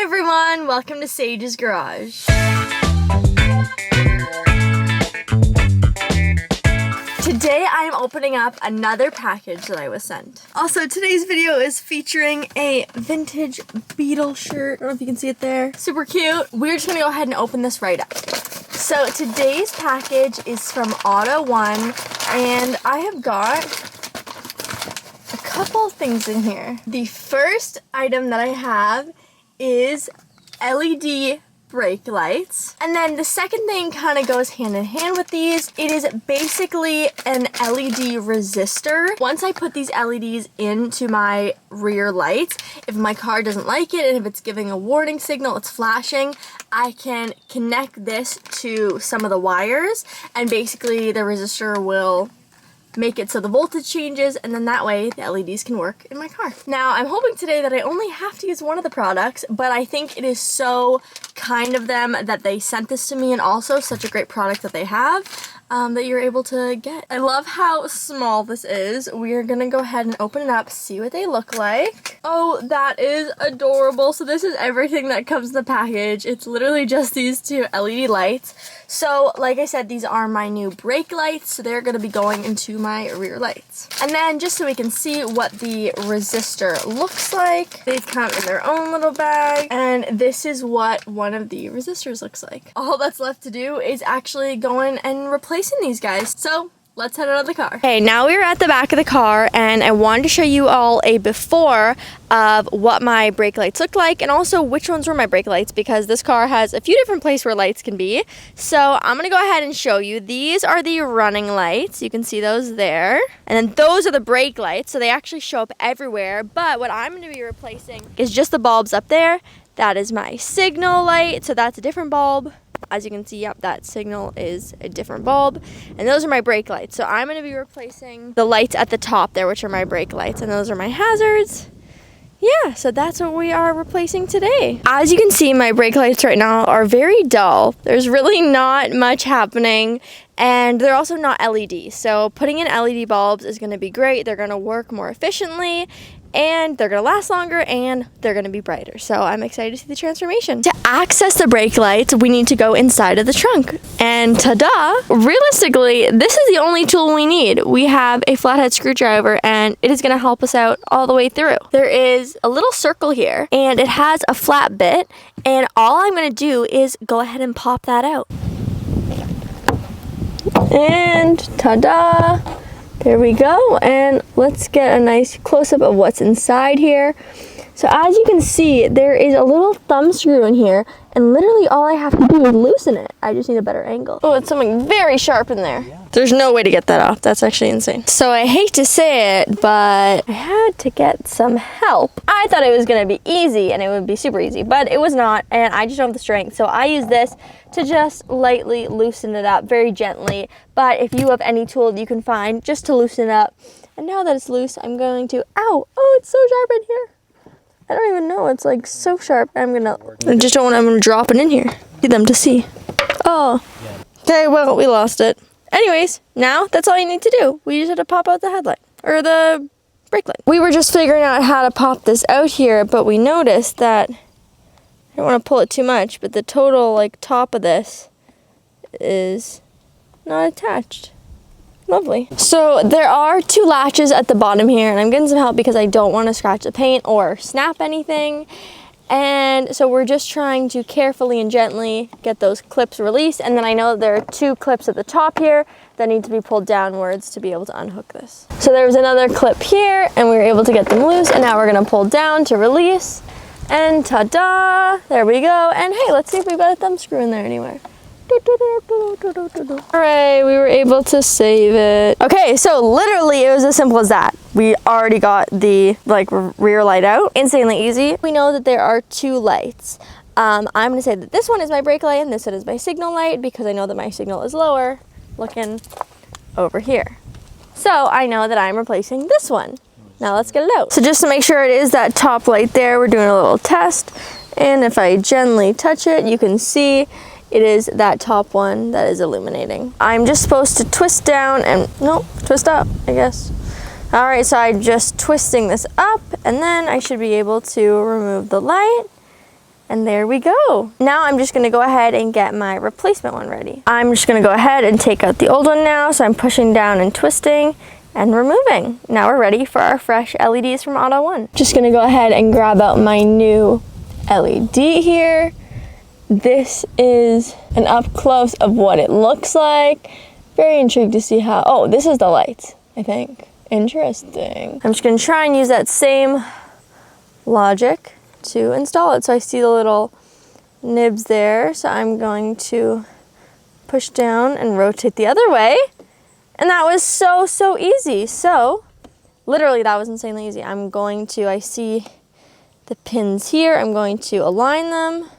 Hi everyone, welcome to Sage's Garage. Today I am opening up another package that I was sent. Also, today's video is featuring a vintage Beetle shirt. I don't know if you can see it there. Super cute. We're just gonna go ahead and open this right up. So today's package is from AUTOONE, and I have got a couple things in here. The first item that I have is LED brake lights. And then the second thing kind of goes hand in hand with these. It is basically an LED resistor. Once I put these LEDs into my rear lights, if my car doesn't like it and if it's giving a warning signal, it's flashing, I can connect this to some of the wires and basically the resistor will make it so the voltage changes, and then that way the LEDs can work in my car. Now, I'm hoping today that I only have to use one of the products, but I think it is so kind of them that they sent this to me, and also such a great product that they have that you're able to get. I love how small this is. We are gonna go ahead and open it up, see what they look like. Oh, that is adorable. So this is everything that comes in the package. It's literally just these two LED lights. So like I said, these are my new brake lights, so they're gonna be going into my rear lights. And then just so we can see what the resistor looks like, they come in their own little bag, and this is what one of the resistors looks like. All that's left to do is actually go in and replace these guys. So let's head out of the car. Okay, now we're at the back of the car, and I wanted to show you all a before of what my brake lights look like, and also which ones were my brake lights, because this car has a few different places where lights can be. So I'm gonna go ahead and show you. These are the running lights. You can see those there. And then those are the brake lights, so they actually show up everywhere. But what I'm gonna be replacing is just the bulbs up there. That is my signal light, so that's a different bulb. As you can see, yep, that signal is a different bulb. And those are my brake lights. So I'm gonna be replacing the lights at the top there, which are my brake lights, and those are my hazards. Yeah, so that's what we are replacing today. As you can see, my brake lights right now are very dull. There's really not much happening, and they're also not LED. So putting in LED bulbs is gonna be great. They're gonna work more efficiently, and they're gonna last longer, and they're gonna be brighter. So I'm excited to see the transformation. To access the brake lights, we need to go inside of the trunk. And ta-da! Realistically, this is the only tool we need. We have a flathead screwdriver, and it is gonna help us out all the way through. There is a little circle here, and it has a flat bit, and all I'm gonna do is go ahead and pop that out. And ta-da! There we go, and let's get a nice close-up of what's inside here. So as you can see, there is a little thumb screw in here, and literally all I have to do is loosen it. I just need a better angle. Oh, it's something very sharp in there. Yeah. There's no way to get that off. That's actually insane. So I hate to say it, but I had to get some help. I thought it was gonna be easy, and it would be super easy, but it was not, and I just don't have the strength. So I use this to just lightly loosen it up very gently. But if you have any tool that you can find just to loosen it up. And now that it's loose, I'm going to, ow, oh, it's so sharp in here. I don't even know, it's like so sharp. I'm gonna drop it in here. Need them to see. Oh, okay, well, we lost it. Anyways, now that's all you need to do. We just have to pop out the headlight, or the brake light. We were just figuring out how to pop this out here, but we noticed that, I don't want to pull it too much, but the total like top of this is not attached. Lovely. So there are two latches at the bottom here, and I'm getting some help because I don't want to scratch the paint or snap anything. And so we're just trying to carefully and gently get those clips released. And then I know that there are two clips at the top here that need to be pulled downwards to be able to unhook this. So there was another clip here, and we were able to get them loose, and now we're gonna pull down to release. And ta-da, there we go. And hey, let's see if we've got a thumb screw in there anywhere. Hooray, we were able to save it. Okay, so literally it was as simple as that. We already got the rear light out. Insanely easy. We know that there are two lights. I'm gonna say that this one is my brake light and this one is my signal light, because I know that my signal is lower, looking over here. So I know that I'm replacing this one. Now let's get it out. So just to make sure it is that top light there, we're doing a little test. And if I gently touch it, you can see it is that top one that is illuminating. I'm just supposed to twist down and, nope, twist up, I guess. All right, so I'm just twisting this up, and then I should be able to remove the light. And there we go. Now I'm just gonna go ahead and get my replacement one ready. I'm just gonna go ahead and take out the old one now. So I'm pushing down and twisting and removing. Now we're ready for our fresh LEDs from AUTOONE. Just gonna go ahead and grab out my new LED here. This is an up close of what it looks like. Very intrigued to see how, oh, this is the lights, I think. Interesting. I'm just gonna try and use that same logic to install it. So I see the little nibs there. So I'm going to push down and rotate the other way. And that was so easy. So literally that was insanely easy. I see the pins here. I'm going to align them.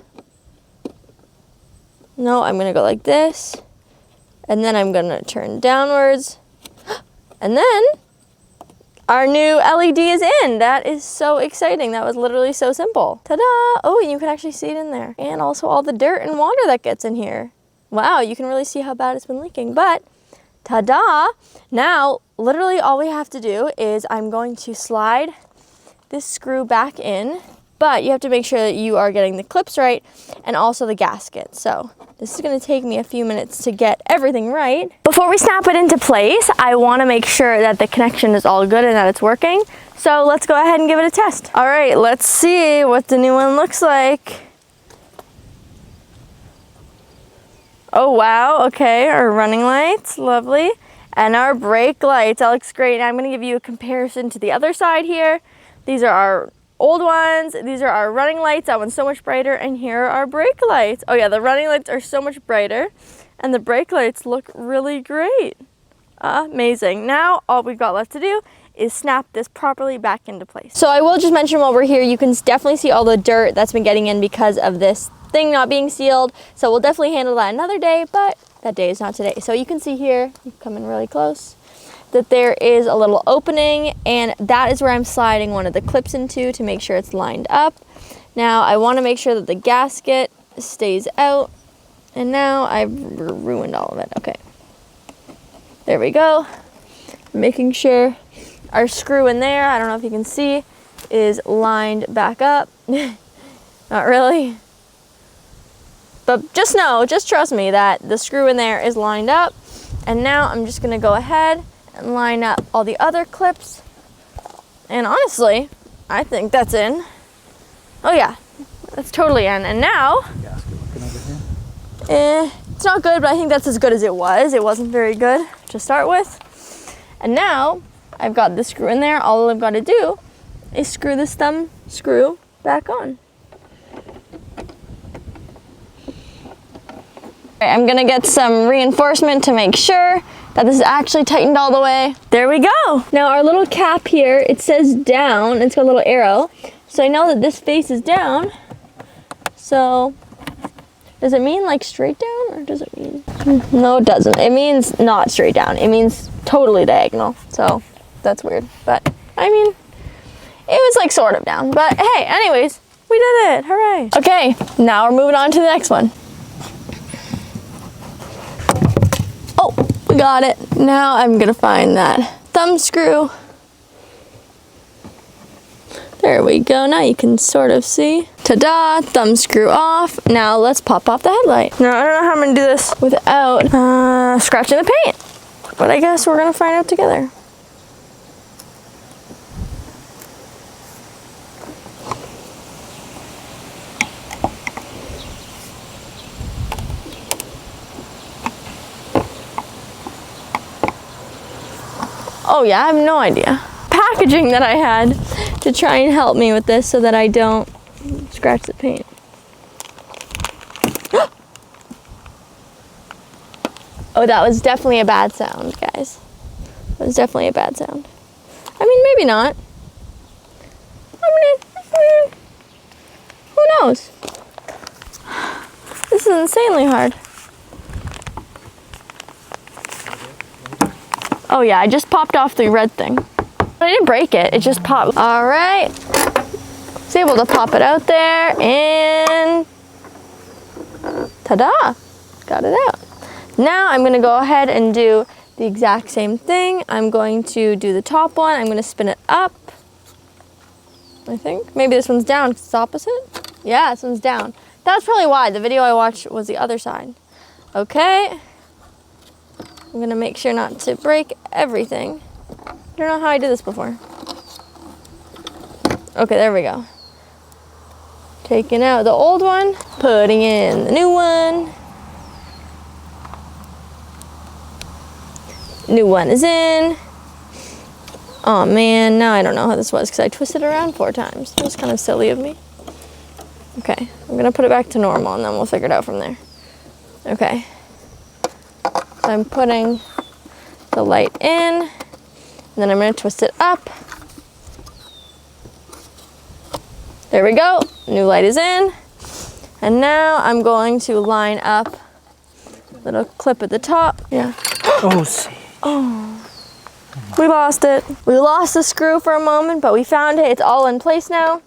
No, I'm gonna go like this. And then I'm gonna turn downwards. And then our new LED is in. That is so exciting. That was literally so simple. Ta-da! Oh, and you can actually see it in there. And also all the dirt and water that gets in here. Wow, you can really see how bad it's been leaking. But ta-da! Now, literally all we have to do is I'm going to slide this screw back in, but you have to make sure that you are getting the clips right and also the gasket. So this is gonna take me a few minutes to get everything right. Before we snap it into place, I wanna make sure that the connection is all good and that it's working. So let's go ahead and give it a test. All right, let's see what the new one looks like. Oh wow, okay, our running lights, lovely. And our brake lights, that looks great. Now I'm gonna give you a comparison to the other side here. These are our old ones. These are our running lights. That one's so much brighter. And here are our brake lights. Oh yeah, the running lights are so much brighter. And the brake lights look really great. Amazing. Now all we've got left to do is snap this properly back into place. So I will just mention while we're here, you can definitely see all the dirt that's been getting in because of this thing not being sealed. So we'll definitely handle that another day, but that day is not today. So you can see here, you come in really close, that there is a little opening, and that is where I'm sliding one of the clips into to make sure it's lined up. Now I want to make sure that the gasket stays out, and now I've ruined all of it. Okay, there we go. Making sure our screw in there, I don't know if you can see, is lined back up. Not really, but just trust me that the screw in there is lined up. And now I'm just gonna go ahead and line up all the other clips. And honestly, I think that's in. Oh yeah, that's totally in. And now, it's not good, but I think that's as good as it was. It wasn't very good to start with. And now I've got the screw in there. All I've got to do is screw this thumb screw back on. I'm gonna get some reinforcement to make sure that this is actually tightened all the way. There we go. Now our little cap here, it says down. It's got a little arrow. So I know that this face is down. So does it mean like straight down, or does it mean? No, it doesn't. It means not straight down. It means totally diagonal. So that's weird. But I mean, it was like sort of down. But hey, anyways, we did it. Hooray. Okay, now we're moving on to the next one. Oh, we got it. Now I'm gonna find that thumb screw. There we go. Now you can sort of see. Ta-da, thumb screw off. Now let's pop off the headlight. Now I don't know how I'm gonna do this without scratching the paint, but I guess we're gonna find out together. Oh yeah, I have no idea. Packaging that I had to try and help me with this so that I don't scratch the paint. Oh, that was definitely a bad sound, guys. That was definitely a bad sound. I mean, maybe not. I mean, who knows? This is insanely hard. Oh yeah, I just popped off the red thing. But I didn't break it, it just popped. All right, was able to pop it out there and ta-da, got it out. Now I'm gonna go ahead and do the exact same thing. I'm going to do the top one. I'm gonna spin it up, I think. Maybe this one's down because it's opposite. Yeah, this one's down. That's probably why. The video I watched was the other side. Okay. I'm gonna make sure not to break everything. I don't know how I did this before. Okay, there we go. Taking out the old one, putting in the new one. New one is in. Oh man, now I don't know how this was because I twisted it around 4 times. That was kind of silly of me. Okay, I'm gonna put it back to normal and then we'll figure it out from there. Okay. So I'm putting the light in, and then I'm gonna twist it up. There we go, new light is in. And now I'm going to line up little clip at the top. Yeah. Oh, see. Oh, we lost it. We lost the screw for a moment, but we found it. It's all in place now.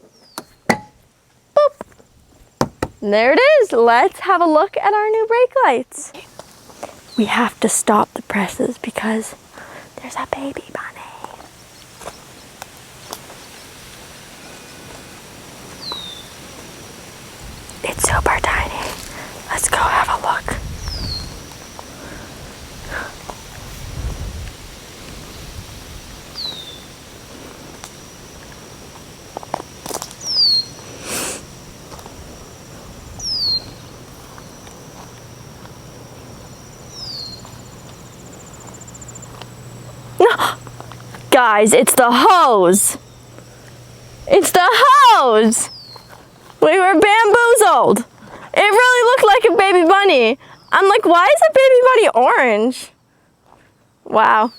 Boop. And there it is. Let's have a look at our new brake lights. We have to stop the presses because there's a baby bunny. It's super tiny. Let's go have a look. Guys, it's the hose. It's the hose. We were bamboozled. It really looked like a baby bunny. I'm like, why is a baby bunny orange? Wow.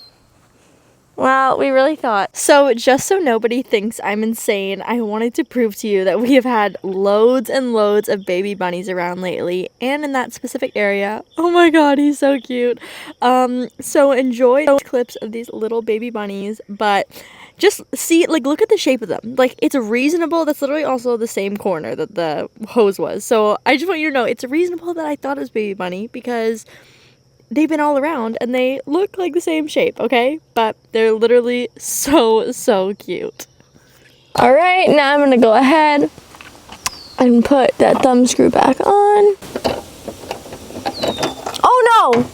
Well, we really thought. So just so nobody thinks I'm insane, I wanted to prove to you that we have had loads and loads of baby bunnies around lately and in that specific area. Oh my god, he's so cute. So enjoy those clips of these little baby bunnies, but just see, like, look at the shape of them. Like, it's reasonable. That's literally also the same corner that the hose was. So I just want you to know it's reasonable that I thought it was baby bunny because they've been all around and they look like the same shape, okay? But they're literally so, so cute. All right, now I'm gonna go ahead and put that thumb screw back on. Oh no!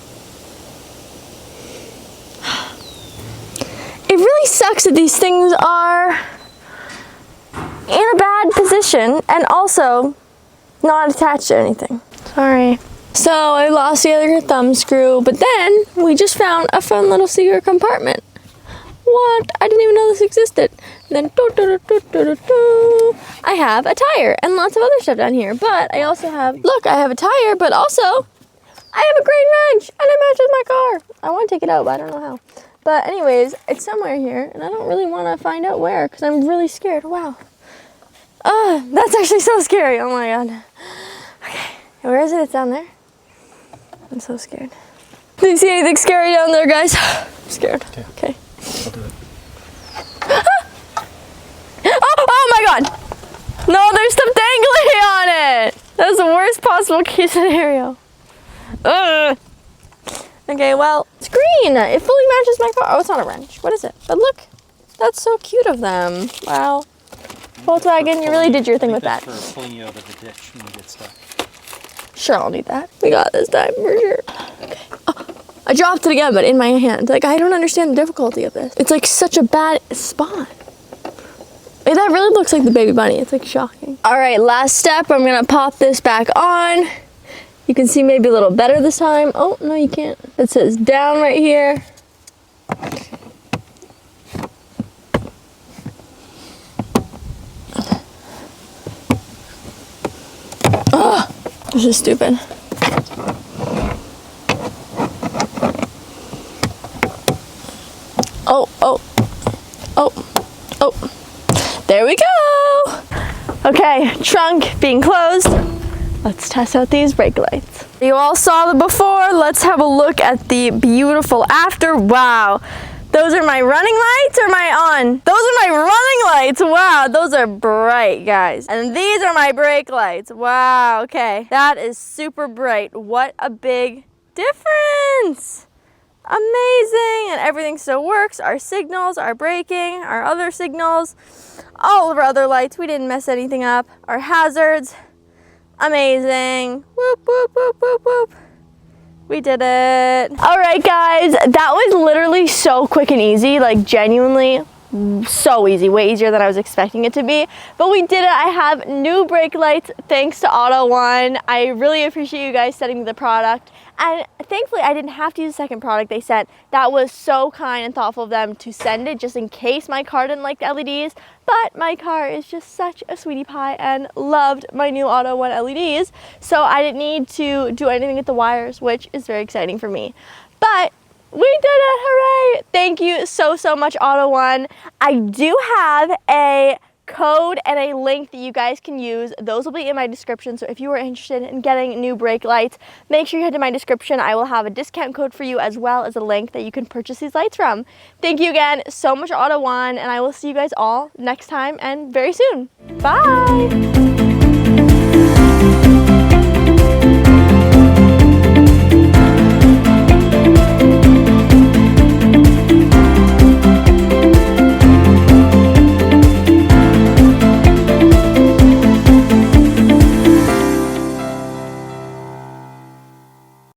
It really sucks that these things are in a bad position and also not attached to anything. Sorry. So I lost the other thumb screw, but then we just found a fun little secret compartment. What? I didn't even know this existed. And then I have a tire and lots of other stuff down here, but I also have, look, I have a tire, but also I have a green wrench and it matches my car. I want to take it out, but I don't know how. But anyways, it's somewhere here and I don't really want to find out where because I'm really scared. Wow. That's actually so scary. Oh my god. Okay, where is it? It's down there. I'm so scared. Do you see anything scary down there, guys? I'm scared. Okay. I'll do it. Oh my god! No, there's stuff dangling on it! That's the worst possible case scenario. Okay, well, it's green. It fully matches my car. Oh, it's not a wrench. What is it? But look, that's so cute of them. Wow. Volkswagen, you really did your thing with that. For pulling you out of the ditch when you get stuck. Sure, I'll need that. We got this time for sure. Okay. Oh, I dropped it again, but in my hand. Like, I don't understand the difficulty of this. It's like such a bad spot. Like, that really looks like the baby bunny. It's like shocking. All right, last step. I'm gonna pop this back on. You can see maybe a little better this time. Oh, no, you can't. It says down right here. Ugh, this is stupid. Oh. There we go. Okay, trunk being closed. Let's test out these brake lights. You all saw the before. Let's have a look at the beautiful after. Wow. Those are my running lights or my on? Those are my running lights. Wow, those are bright, guys. And these are my brake lights. Wow, okay. That is super bright. What a big difference. amazing, and everything still works. Our signals, our braking, our other signals, all of our other lights, we didn't mess anything up. Our hazards, amazing. Whoop, whoop, whoop, whoop, whoop. We did it. All right, guys, that was literally so quick and easy, like genuinely so easy, way easier than I was expecting it to be, but we did it. I have new brake lights thanks to AUTOONE. I really appreciate you guys sending me the product, and thankfully I didn't have to use the second product they sent. That was so kind and thoughtful of them to send it just in case my car didn't like the LEDs, but my car is just such a sweetie pie and loved my new AUTOONE LEDs, so I didn't need to do anything with the wires, which is very exciting for me. But we did it, hooray! Thank you so, so much, AUTOONE. I do have a code and a link that you guys can use. Those will be in my description, so if you are interested in getting new brake lights, make sure you head to my description. I will have a discount code for you as well as a link that you can purchase these lights from. Thank you again so much, AUTOONE, and I will see you guys all next time and very soon. Bye!